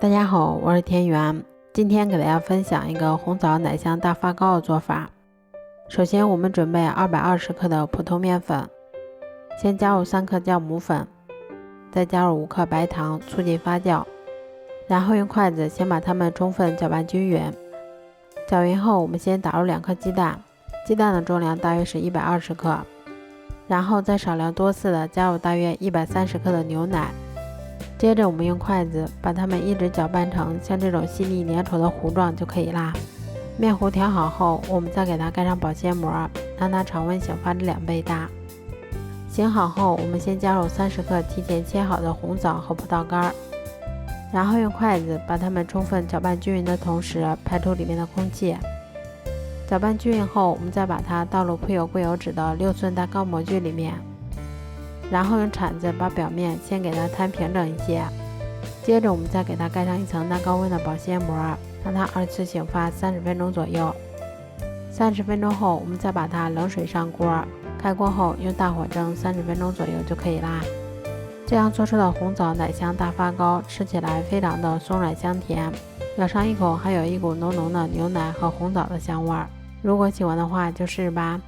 大家好，我是田园，今天给大家分享一个红枣奶香大发糕的做法。首先我们准备220克的普通面粉，先加入3克酵母粉，再加入5克白糖，促进发酵，然后用筷子先把它们充分搅拌均匀。搅匀后，我们先打入2颗鸡蛋，鸡蛋的重量大约是120克，然后再少量多次的加入大约130克的牛奶。接着我们用筷子把它们一直搅拌成像这种细腻粘稠的糊状就可以啦。面糊调好后，我们再给它盖上保鲜膜，让它常温醒发至2倍大。醒好后，我们先加入30克提前切好的红枣和葡萄干，然后用筷子把它们充分搅拌均匀的同时排出里面的空气。搅拌均匀后，我们再把它倒入铺有贵油纸的6寸蛋糕模具里面，然后用铲子把表面先给它摊平整一些，接着我们再给它盖上一层蛋糕温的保鲜膜，让它2次醒发30分钟左右。30分钟后，我们再把它冷水上锅，开锅后用大火蒸30分钟左右就可以啦。这样做出的红枣奶香大发糕吃起来非常的松软香甜，咬上一口还有一股浓浓的牛奶和红枣的香味儿。如果喜欢的话就试试吧。